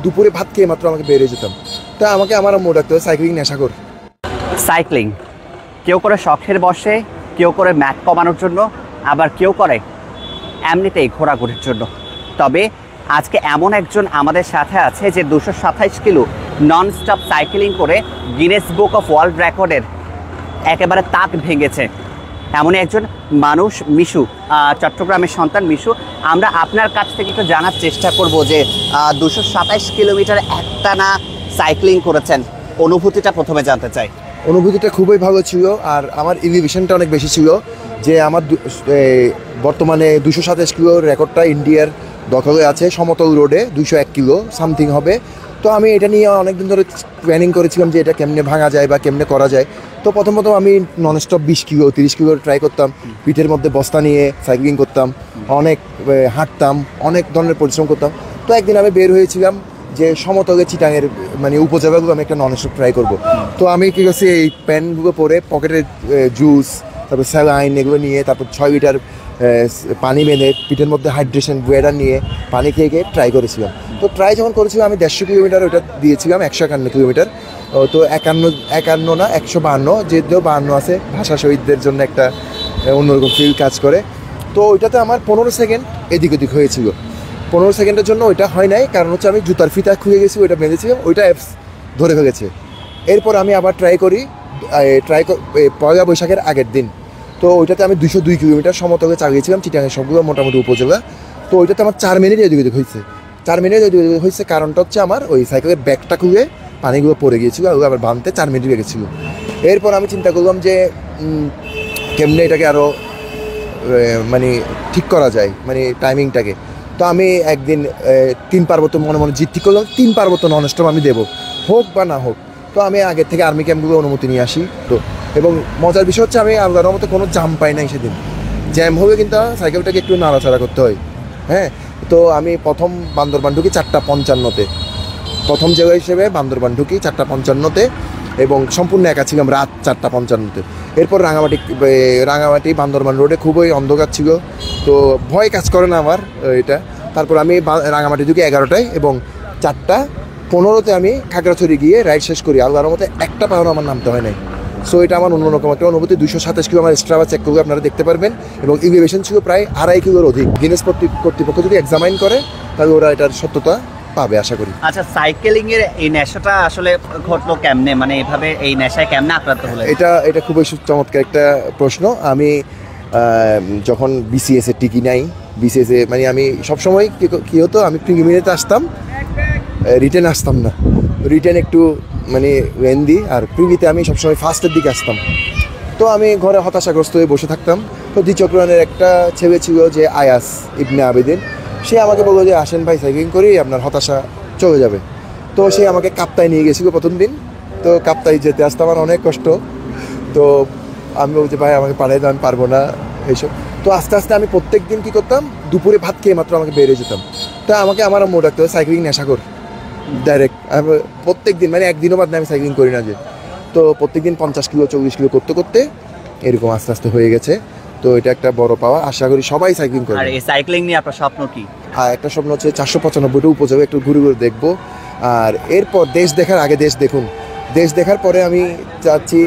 দুপুরে ভাত খেয়ে মাত্র আমাকে বেরিয়ে যেতাম। তা আমাকে আমার আম্মু ডাকতো সাইক্লিং নেশাখোর। সাইক্লিং কেউ করে শখের বসে, কেউ করে ম্যাট কমানোর জন্য, আবার কেউ করে এমনিতেই ঘোরাঘুরির জন্য। তবে আজকে এমন একজন আমাদের সাথে আছে যে 227 কিলো নন স্টপ সাইক্লিং করে গিনেস বুক অফ ওয়ার্ল্ড রেকর্ডের একেবারে তাক ভেঙেছে। এমনই একজন মানুষ মিশু, চট্টগ্রামের সন্তান মিশু। আমরা আপনার কাছ থেকে একটু জানার চেষ্টা করব যে 227 কিলোমিটার একটানা সাইক্লিং করেছেন, অনুভূতিটা প্রথমে জানতে চাই। অনুভূতিটা খুবই ভালো ছিল, আর আমার এলিভেশনটা অনেক বেশি ছিল। যে আমার বর্তমানে 227 কিলো রেকর্ডটা ইন্ডিয়ার দখলে আছে, সমতল রোডে 201 কিলো সামথিং হবে। তো আমি এটা নিয়ে অনেকদিন ধরে প্ল্যানিং করেছিলাম যে এটা কেমনে ভাঙা যায় বা কেমনে করা যায়। তো প্রথমত আমি ননস্টপ 20 কিলো 30 কিলো ট্রাই করতাম, পিঠের মধ্যে বস্তা নিয়ে সাইক্লিং করতাম, অনেক হাঁটতাম, অনেক ধরনের পরিশ্রম করতাম। তো একদিন আমি বের হয়েছিলাম যে সমতলে চিটাঙের মানে উপজেলাগুলো আমি একটা ননস্টপ ট্রাই করবো। তো আমি কী করছি, এই প্যান্টগুলো পরে পকেটে জুস, তারপর স্যালাইন এগুলো নিয়ে, তারপর 6 লিটার পানি মেনে পিঠের মধ্যে হাইড্রেশন ওয়েডার নিয়ে পানি খেয়ে খেয়ে ট্রাই করেছিলাম। তো ট্রাই যখন করেছিলাম আমি 150 কিলোমিটার ওটা দিয়েছিলাম, 151 কিলোমিটার। তো 51 না 152, যেহেতু 52 আছে ভাষা শহীদদের জন্য একটা অন্যরকম ফিল কাজ করে। তো ওইটাতে আমার 15 সেকেন্ড এদিক ওদিক হয়েছিল। 15 সেকেন্ডের জন্য ওইটা হয় নাই, কারণ হচ্ছে আমি জুতার ফিতা খুলে গেছি, ওইটা বেঁধেছিলাম, ওইটা অ্যাপস ধরে ফেলেছে। এরপর আমি আবার ট্রাই করি পয়লা বৈশাখের আগের দিন। তো ওইটাতে আমি 202 কিলোমিটার সমতলে চালিয়েছিলাম, চিটাঙের সবগুলো মোটামুটি উপজেলা। তো ওইটাতে আমার 4 মিনিট এদিক ওদিক হয়েছে। 4 মিনিট এদিক ওদিক হয়েছে, কারণটা হচ্ছে আমার ওই সাইকেলের ব্যাগটা খুলে পানিগুলো পড়ে গিয়েছিলো, ওগুলো আবার বাঁধতে 4 মিনিট লেগেছিলো। এরপর আমি চিন্তা করলাম যে কেমনে এটাকে আরও মানে ঠিক করা যায়, মানে টাইমিংটাকে। তো আমি একদিন 3 পার্বত্য মনে মনে ঠিক করলাম, 3 পার্বত্য ননস্টপ আমি দেবো, হোক বা না হোক। তো আমি আগের থেকে আর্মি ক্যাম্পগুলো অনুমতি নিয়ে আসি। তো এবং মজার বিষয় হচ্ছে আমি আল্লাহর মতো কোনো জ্যাম পাই নাই সেদিন। জ্যাম হবে কিন্তু সাইকেলটাকে একটু নাড়াচাড়া করতে হয়। হ্যাঁ, তো আমি প্রথম বান্দরবান ঢুকি 4:55-তে, প্রথম জায়গা হিসেবে বান্দরবান ঢুকি 4:55-তে, এবং সম্পূর্ণ একা ছিলাম রাত 4:55-তে। এরপর রাঙামাটি বান্দরবান রোডে খুবই অন্ধকার ছিল, তো ভয় কাজ করে না আমার এটা। তারপর আমি রাঙামাটি ঢুকি 11টায়, এবং 4:15-তে আমি খাগড়াছড়ি গিয়ে রাইড শেষ করি। আল্লাহর মতো একটা পাহাড়ও আমার নামতে হয় নাই। সো এটা আমার অন্যরকম একটা অনুভূতি। 227 কিলো আমার স্ট্রাভা চেক করলে আপনারা দেখতে পারবেন, এবং এলিভেশন ছিল প্রায় 2.5 কিলোর অধিক। গিনেস কর্তৃপক্ষ যদি এক্সামাইন করে তাহলে ওরা এটার সত্যতা পাবে আশা করি। আচ্ছা, সাইকেলিং এর এই নেশাটা আসলে ঘটলো কেমনে, মানে এইভাবে এই নেশায় কেমনে আক্রান্ত হলো? এটা খুবই চমৎকার একটা প্রশ্ন। আমি যখন বিসিএস এ টিকি নাই, বিসিএস এ মানে আমি সবসময় কী হতো, আমি প্রিলিমিনারিতে আসতাম, রিটেন আসতাম না। রিটেন একটু মানে লেন্দি, আর প্রিভিতে আমি সবসময় ফার্স্টের দিকে আসতাম। তো আমি ঘরে হতাশাগ্রস্ত হয়ে বসে থাকতাম। তো দ্বিচক্রয়ানের একটা ছেলে ছিল যে আয়াস ইবনে আবেদিন, সে আমাকে বললো যে আসেন ভাই সাইক্লিং করি, আপনার হতাশা চলে যাবে। তো সে আমাকে কাপ্তায় নিয়ে গেছিলো প্রথম দিন। তো কাপ্তায় যেতে আসতে আমার অনেক কষ্ট। তো আমি বলছি ভাই আমাকে পাঠাই দাও, আমি পারবো না এইসব। তো আস্তে আস্তে আমি প্রত্যেক দিন কী করতাম, দুপুরে ভাত খেয়ে মাত্র আমাকে বেরিয়ে যেতাম। তা আমাকে আমার আম্মু ডাকতো সাইক্লিং নেশাখোর ডাইরেক্ট। আমি প্রত্যেক দিন মানে একদিনও বাদ আমি সাইক্লিং করি না যে। তো প্রত্যেক দিন 50 কিলো 40 কিলো করতে করতে এরকম আস্তে আস্তে হয়ে গেছে। তো এটা একটা বড় পাওয়া, আশা করি সবাই সাইক্লিং করে। আর এই সাইক্লিং নিয়ে আপনার স্বপ্ন কি? একটা স্বপ্ন হচ্ছে 495টা উপজেলা একটু ঘুরে ঘুরে দেখবো। আর এরপর দেশ দেখার আগে দেশ দেখুন, দেশ দেখার পরে আমি চাচ্ছি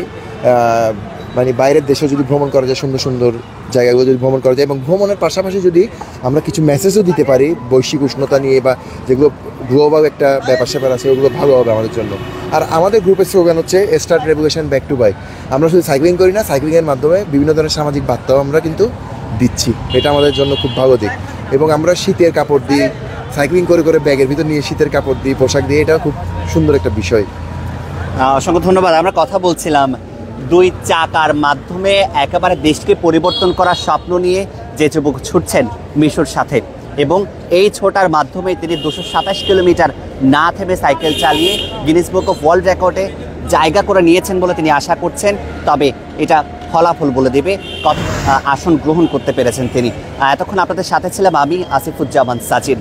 মানে বাইরের দেশে যদি ভ্রমণ করা যায়, সুন্দর সুন্দর জায়গাগুলো যদি ভ্রমণ করা যায়, এবং ভ্রমণের পাশাপাশি যদি আমরা কিছু মেসেজও দিতে পারি বৈশ্বিক উষ্ণতা নিয়ে, বা যেগুলো গ্লোবাল একটা ব্যাপার স্যাপার আছে, ওগুলো ভালো হবে আমাদের জন্য। আর আমাদের গ্রুপের স্লোগান হচ্ছে start revolution back to bike. আমরা শুধু সাইক্লিং করি না, সাইক্লিংয়ের মাধ্যমে বিভিন্ন ধরনের সামাজিক বার্তাও আমরা কিন্তু দিচ্ছি। এটা আমাদের জন্য খুব ভালো দিক। এবং আমরা শীতের কাপড় দিই, সাইক্লিং করে করে ব্যাগের ভিতর নিয়ে শীতের কাপড় দিই, পোশাক দিই, এটাও খুব সুন্দর একটা বিষয়। অসংখ্য ধন্যবাদ। আমরা কথা বলছিলাম 2 চাকার মাধ্যমে একেবারে দেশকে পরিবর্তন করার স্বপ্ন নিয়ে যে যুবক ছুটছেন মিশুর সাথে, এবং এই ছোটার মাধ্যমে তিনি 227 কিলোমিটার না থেমে সাইকেল চালিয়ে গিনেস বুক অফ ওয়ার্ল্ড রেকর্ডে জায়গা করে নিয়েছেন বলে তিনি আশা করছেন। তবে এটা ফলাফল বলে দেবে কত আসন গ্রহণ করতে পেরেছেন তিনি। এতক্ষণ আপনাদের সাথে ছিলাম আমি আসিফুজ্জামান সাজিদ।